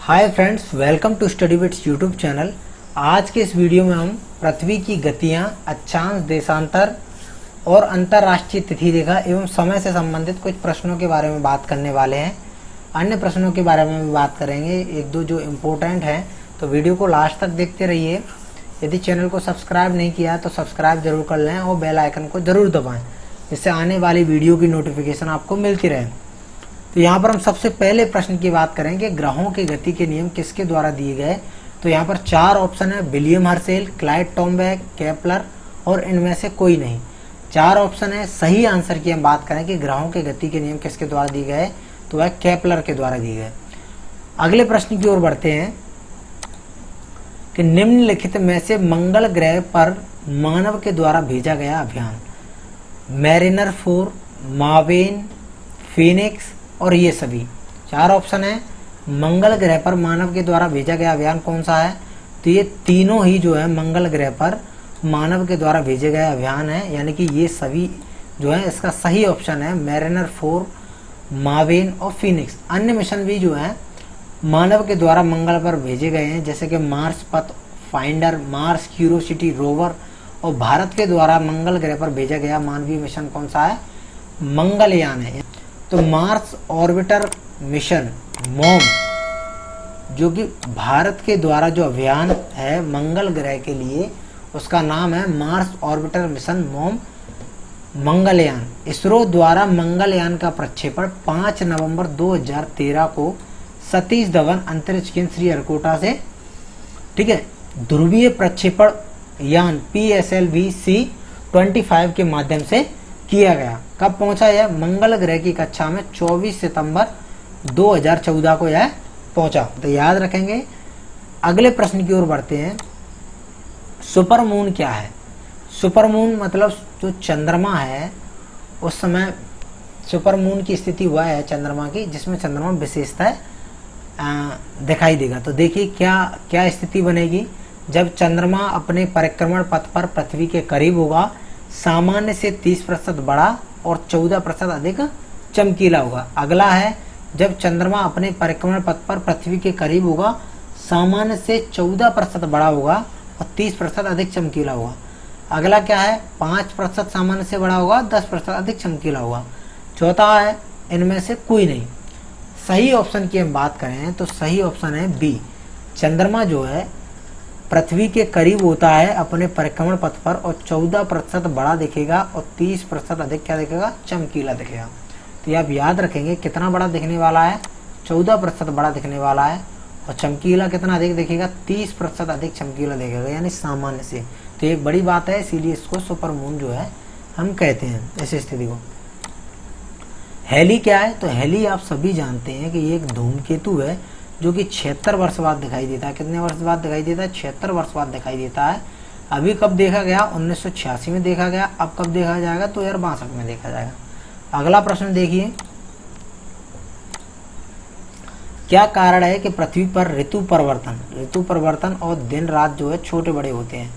Hi friends, welcome to study bits YouTube channel. आज के इस वीडियो में हम पृथ्वी की गतियां, अक्षांश, देशांतर और अंतर्राष्ट्रीय तिथि रेखा एवं समय से संबंधित कुछ प्रश्नों के बारे में बात करने वाले हैं। अन्य प्रश्नों के बारे में भी बात करेंगे, एक दो जो इम्पोर्टेंट हैं, तो वीडियो को लास्ट तक देखते रहिए। यदि चैनल को सब्सक्राइब नहीं किया तो सब्सक्राइब जरूर कर लें और बेल आइकन को जरूर दबाएँ, जिससे आने वाली वीडियो की नोटिफिकेशन आपको मिलती रहे। तो यहाँ पर हम सबसे पहले प्रश्न की बात करेंगे, ग्रहों की गति के नियम किसके द्वारा दिए गए। तो यहाँ पर चार ऑप्शन है, विलियम हर्शेल, क्लाइड टॉम्बैक, केपलर और इनमें से कोई नहीं। चार ऑप्शन है। सही आंसर की हम बात करें कि ग्रहों के गति के नियम किसके द्वारा दिए गए, तो वह केपलर के द्वारा दिए गए। अगले प्रश्न की ओर बढ़ते हैं कि निम्नलिखित में से मंगल ग्रह पर मानव के द्वारा भेजा गया अभियान, मैरिनर 4, मावेन, फीनिक्स और ये सभी। चार ऑप्शन है। मंगल ग्रह पर मानव के द्वारा भेजा गया अभियान कौन सा है, तो ये तीनों ही जो है मंगल ग्रह पर मानव के द्वारा भेजे गए अभियान है, यानी कि ये सभी जो है इसका सही ऑप्शन है मैरिनर 4, मावेन और फीनिक्स। अन्य मिशन भी जो है मानव के द्वारा मंगल पर भेजे गए हैं, जैसे कि मार्स पथ फाइंडर, मार्स क्यूरोसिटी रोवर, और भारत के द्वारा मंगल ग्रह पर भेजा गया मानवीय मिशन कौन सा है, मंगलयान है। तो मार्स ऑर्बिटर मिशन मोम, जो कि भारत के द्वारा जो अभियान है मंगल ग्रह के लिए, उसका नाम है मार्स ऑर्बिटर मिशन मोम मंगलयान। इसरो द्वारा मंगलयान का प्रक्षेपण 5 नवंबर 2013 को सतीश धवन अंतरिक्ष केंद्र श्रीहरिकोटा से, ठीक है, ध्रुवीय प्रक्षेपण यान PSLV-C-25 के माध्यम से किया गया। कब पहुंचा यह, मंगल ग्रह की कक्षा में 24 सितंबर 2014 को यह पहुंचा। तो याद रखेंगे। अगले प्रश्न की ओर बढ़ते हैं। सुपर मून क्या है। सुपर मून मतलब जो चंद्रमा है, उस समय सुपर मून की स्थिति वह है चंद्रमा की जिसमें चंद्रमा विशेषतः दिखाई देगा। तो देखिए क्या क्या स्थिति बनेगी। जब चंद्रमा अपने परिक्रमण पथ पर पृथ्वी के करीब होगा, सामान्य से 30% बड़ा और 14% अधिक चमकीला होगा। अगला है, जब चंद्रमा अपने परिक्रमण पथ पर पृथ्वी के करीब होगा, सामान्य से 14% बड़ा होगा और 30% अधिक चमकीला होगा। अगला क्या है, 5% सामान्य से बड़ा होगा, 10% अधिक चमकीला होगा। चौथा है, इनमें से कोई नहीं। सही ऑप्शन की हम बात करें तो सही ऑप्शन है बी, चंद्रमा जो है पृथ्वी के करीब होता है अपने परिक्रमण पथ पर और 14% बड़ा दिखेगा और 30% अधिक क्या दिखेगा, चमकीला दिखेगा। तो ये आप याद रखेंगे, कितना बड़ा दिखने वाला है, 14% बड़ा दिखने वाला है, और चमकीला कितना अधिक दिखेगा, 30% अधिक चमकीला दिखेगा, यानी सामान्य से। तो एक बड़ी बात है, इसीलिए इसको सुपर मून जो है हम कहते हैं इस स्थिति को। हेली क्या है, तो हेली आप सभी जानते हैं कि ये एक धूमकेतु है जो कि 76 वर्ष बाद दिखाई देता है। कितने वर्ष बाद दिखाई देता है, 76 वर्ष बाद दिखाई देता है। अभी कब देखा गया, 1986 में देखा गया। अब कब देखा जाएगा, 2062 में देखा जाएगा। अगला प्रश्न देखिए, क्या कारण है कि पृथ्वी पर ऋतु परिवर्तन और दिन रात जो है छोटे बड़े होते हैं।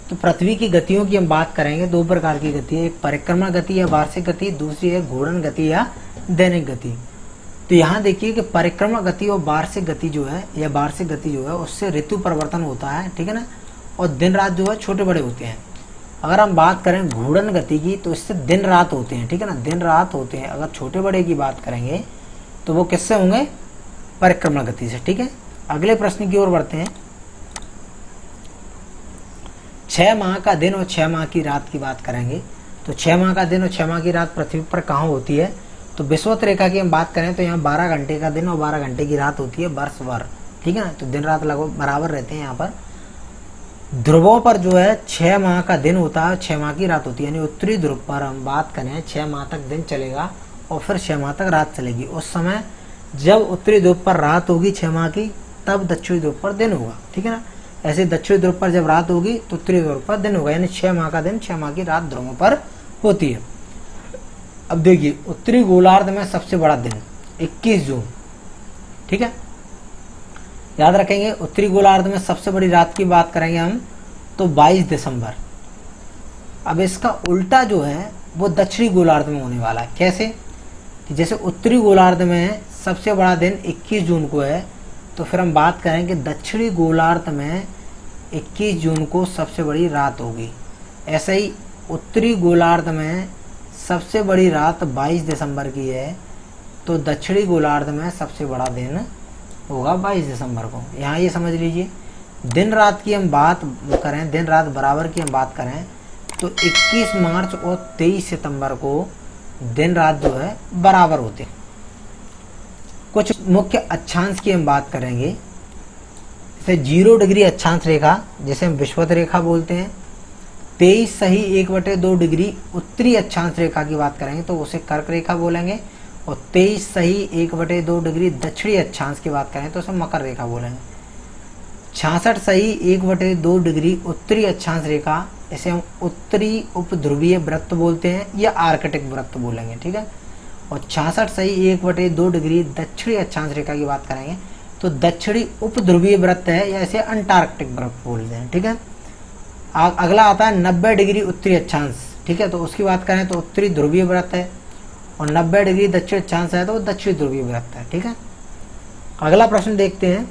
तो पृथ्वी की गतियों की हम बात करेंगे, दो प्रकार की गति है, एक परिक्रमा गति या वार्षिक गति, दूसरी है घूर्णन गति या दैनिक गति। तो यहाँ देखिए कि परिक्रमा गति और वार्षिक गति जो है या वार्षिक गति जो है उससे ऋतु परिवर्तन होता है, ठीक है ना, और दिन रात जो है छोटे बड़े होते हैं। अगर हम बात करें घूर्णन गति की तो इससे दिन रात होते हैं, ठीक है ना, दिन रात होते हैं। अगर छोटे बड़े की बात करेंगे तो वो किससे होंगे, परिक्रमा गति से, ठीक है। अगले प्रश्न की ओर बढ़ते हैं। 6 माह का दिन और 6 माह की रात की बात करेंगे। तो 6 माह का दिन और 6 माह की रात पृथ्वी पर कहाँ होती है, तो विषुवत रेखा की हम बात करें तो यहाँ 12 घंटे का दिन और 12 घंटे की रात होती है वर्ष भर, ठीक है ना। तो दिन रात लगभग बराबर रहते हैं। यहाँ पर ध्रुवों पर जो है 6 माह का दिन होता है, 6 माह की रात होती है, यानी उत्तरी ध्रुव पर हम बात करें 6 माह तक दिन चलेगा और फिर 6 माह तक रात चलेगी। उस समय जब उत्तरी ध्रुव पर रात होगी 6 माह की, तब दक्षिणी ध्रुव पर दिन होगा, ठीक है ना। ऐसे दक्षिणी ध्रुव पर जब रात होगी तो उत्तरी ध्रुव पर दिन होगा, यानी 6 माह का दिन 6 माह की रात ध्रुवों पर होती है। अब देखिए, उत्तरी गोलार्ध में सबसे बड़ा दिन 21 जून, ठीक है, याद रखेंगे। उत्तरी गोलार्ध में सबसे बड़ी रात की बात करेंगे हम तो 22 दिसंबर। अब इसका उल्टा जो है वो दक्षिणी गोलार्ध में होने वाला है। कैसे, कि जैसे उत्तरी गोलार्ध में सबसे बड़ा दिन 21 जून को है, तो फिर हम बात करें कि दक्षिणी गोलार्ध में 21 जून को सबसे बड़ी रात होगी। ऐसे ही उत्तरी गोलार्ध में सबसे बड़ी रात 22 दिसंबर की है, तो दक्षिणी गोलार्ध में सबसे बड़ा दिन होगा 22 दिसंबर को। यहाँ ये समझ लीजिए। दिन रात की हम बात करें, दिन रात बराबर की हम बात करें, तो 21 मार्च और 23 सितंबर को दिन रात जो है बराबर होते हैं। कुछ मुख्य अक्षांश की हम बात करेंगे, जैसे 0 डिग्री अक्षांश रेखा जिसे हम विषुवत रेखा बोलते हैं। 23 सही 1/2 डिग्री उत्तरी अक्षांश रेखा की बात करेंगे तो उसे कर्क रेखा बोलेंगे, और 23 सही 1/2 डिग्री दक्षिणी अक्षांश की बात करें तो उसे मकर रेखा बोलेंगे। 66 सही 1/2 डिग्री उत्तरी अक्षांश रेखा, इसे हम उत्तरी उपध्रुवीय वृत्त बोलते हैं या आर्कटिक वृत्त बोलेंगे, ठीक है। और 66 सही 1/2 डिग्री दक्षिणी अक्षांश रेखा की बात करेंगे तो दक्षिणी उपध्रुवीय वृत्त है या इसे अंटार्कटिक वृत्त बोलते हैं, ठीक है। अगला आता है 90 डिग्री उत्तरी अक्षांश, ठीक है, तो उसकी बात करें तो उत्तरी ध्रुवीय वृत्त है, और 90 डिग्री दक्षिण अक्षांश है तो दक्षिणी ध्रुवीय वृत्त है, ठीक है। अगला प्रश्न देखते हैं,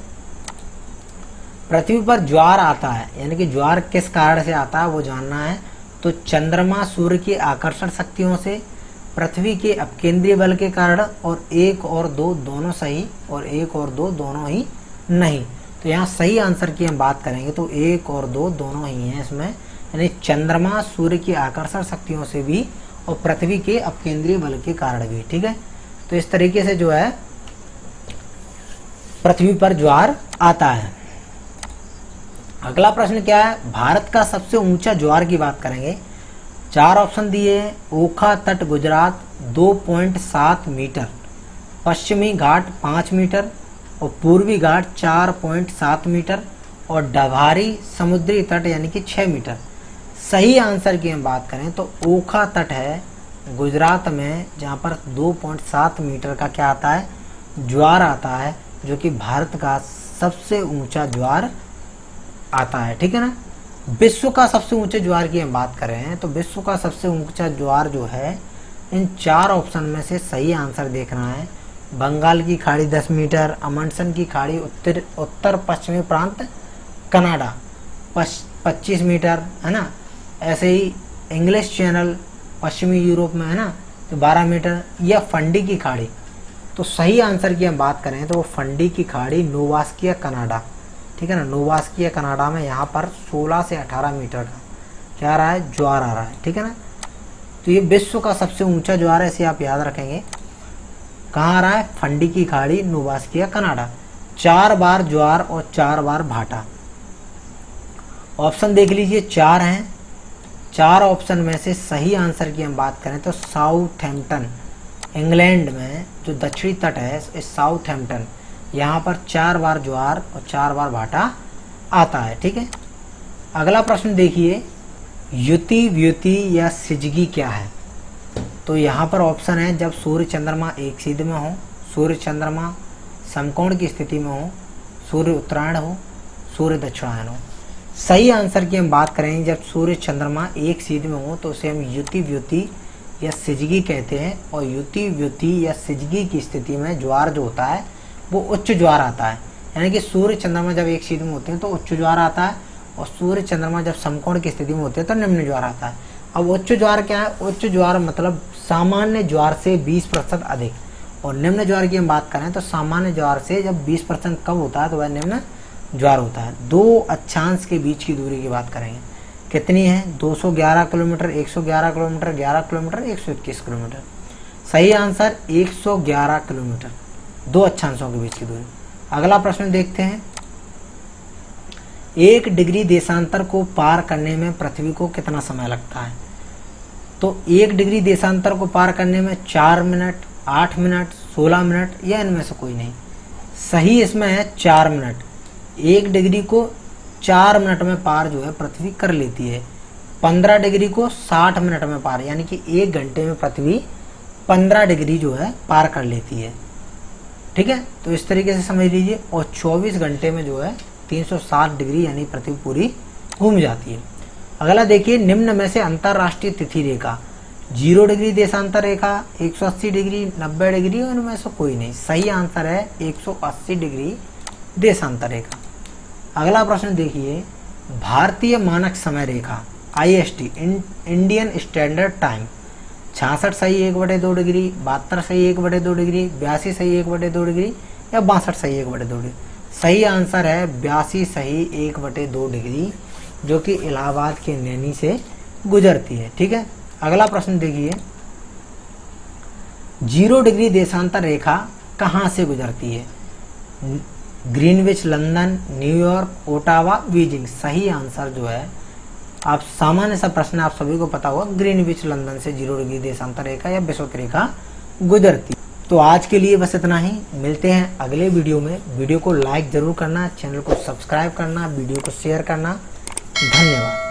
पृथ्वी पर ज्वार आता है, यानी कि ज्वार किस कारण से आता है वो जानना है। तो चंद्रमा सूर्य की आकर्षण शक्तियों से, पृथ्वी के अपकेंद्रीय बल के कारण, और 1 और 2 दोनों सही और 1 और 2 दोनों ही नहीं। तो यहाँ सही आंसर की हम बात करेंगे तो 1 और 2 दोनों ही हैं इसमें, यानी चंद्रमा सूर्य की आकर्षण शक्तियों से भी और पृथ्वी के अपकेंद्रीय बल के कारण भी, ठीक है। तो इस तरीके से जो है पृथ्वी पर ज्वार आता है। अगला प्रश्न क्या है, भारत का सबसे ऊंचा ज्वार की बात करेंगे। 4 ऑप्शन दिए हैं, ओखा तट गुजरात 2.7 मीटर, पश्चिमी घाट 5 मीटर, और पूर्वी घाट 4.7 मीटर, और डभारी समुद्री तट यानी कि 6 मीटर। सही आंसर की हम बात करें तो ओखा तट है गुजरात में, जहाँ पर 2.7 मीटर का क्या आता है, ज्वार आता है, जो कि भारत का सबसे ऊंचा ज्वार आता है, ठीक है ना। विश्व का सबसे ऊंचे ज्वार की हम बात कर रहे हैं, तो विश्व का सबसे ऊंचा ज्वार जो है, इन 4 ऑप्शन में से सही आंसर देखना है। बंगाल की खाड़ी 10 मीटर, अमंडसन की खाड़ी उत्तर पश्चिमी प्रांत कनाडा 25 मीटर, है ना। ऐसे ही इंग्लिश चैनल पश्चिमी यूरोप में है ना, तो 12 मीटर, या फंडी की खाड़ी। तो सही आंसर की हम बात करें तो वो फंडी की खाड़ी नोवास्किया कनाडा, ठीक है ना, नोवास्किया कनाडा में यहाँ पर 16 से 18 मीटर का क्या आ रहा है, ज्वार आ रहा है, ठीक है ना। तो ये विश्व का सबसे ऊंचा ज्वार है, इसे आप याद रखेंगे। कहाँ आ रहा है, फंडी की खाड़ी नोवास्किया कनाडा। 4 बार ज्वार और 4 बार भाटा। ऑप्शन देख लीजिए, 4 हैं। 4 ऑप्शन में से सही आंसर की हम बात करें तो साउथहैम्पटन, इंग्लैंड में जो दक्षिणी तट है इस साउथहैम्पटन, यहाँ पर 4 बार ज्वार और 4 बार भाटा आता है, ठीक है। अगला प्रश्न देखिए, युति व्युति या सिजगी क्या है। तो यहाँ पर ऑप्शन है, जब सूर्य चंद्रमा एक सीध में हो, सूर्य चंद्रमा समकोण की स्थिति में हो, सूर्य उत्तरायण हो, सूर्य दक्षिणायन हो। सही आंसर की हम बात करें, जब सूर्य चंद्रमा एक सीध में हो तो उसे हम युति व्युति या सिजगी कहते हैं, और युति व्युति या सिजगी की स्थिति में ज्वार जो होता है वो उच्च ज्वार आता है। यानी कि सूर्य चंद्रमा जब एक सीध में होते हैं तो उच्च ज्वार आता है, और सूर्य चंद्रमा जब समकोण की स्थिति में होते हैं तो निम्न ज्वार आता है। अब उच्च ज्वार क्या है, उच्च ज्वार मतलब सामान्य ज्वार से 20% अधिक, और निम्न ज्वार की हम बात करें तो सामान्य ज्वार से जब 20% कम होता है तो वह निम्न ज्वार होता है। 2 अक्षांश के बीच की दूरी की बात करेंगे, कितनी है, 211 किलोमीटर, 111 किलोमीटर, 11 किलोमीटर, 121 किलोमीटर। सही आंसर 111 किलोमीटर, 2 अक्षांशों के बीच की दूरी। अगला प्रश्न देखते हैं, 1 डिग्री देशांतर को पार करने में पृथ्वी को कितना समय लगता है। तो 1 डिग्री देशांतर को पार करने में 4 मिनट, 8 मिनट, 16 मिनट, या इनमें से कोई नहीं। सही इसमें है 4 मिनट। 1 डिग्री को 4 मिनट में पार जो है पृथ्वी कर लेती है। 15 डिग्री को 60 मिनट में पार, यानी कि 1 घंटे में पृथ्वी 15 डिग्री जो है पार कर लेती है, ठीक है। तो इस तरीके से समझ लीजिए, और 24 घंटे में जो है 360 डिग्री यानी पृथ्वी पूरी घूम जाती है। अगला देखिए, निम्न में से अंतरराष्ट्रीय तिथि रेखा, 0 डिग्री देशांतर रेखा, 180 डिग्री, 90 डिग्री, और इनमें से कोई नहीं। सही आंसर है 180 डिग्री देशांतर रेखा। अगला प्रश्न देखिए, भारतीय मानक समय रेखा IST इंडियन स्टैंडर्ड टाइम 66 सही 1/2 डिग्री, 72 सही 1/2 डिग्री, 82 सही 1/2 डिग्री या 62 सही 1/2 डिग्री। सही आंसर है 82 सही 1/2 डिग्री, जो कि इलाहाबाद के नैनी से गुजरती है। ठीक है, अगला प्रश्न देखिए, 0 डिग्री देशांतर रेखा कहाँ से गुजरती है? Greenwich, London, New York, Ottawa, Beijing. सही आंसर जो है, आप सामान्य सा प्रश्न आप सभी को पता होगा, ग्रीनविच लंदन से 0 डिग्री देशांतर रेखा या विषुवत रेखा गुजरती। तो आज के लिए बस इतना ही, मिलते हैं अगले वीडियो में। वीडियो को लाइक जरूर करना, चैनल को सब्सक्राइब करना, वीडियो को शेयर करना। धन्यवाद।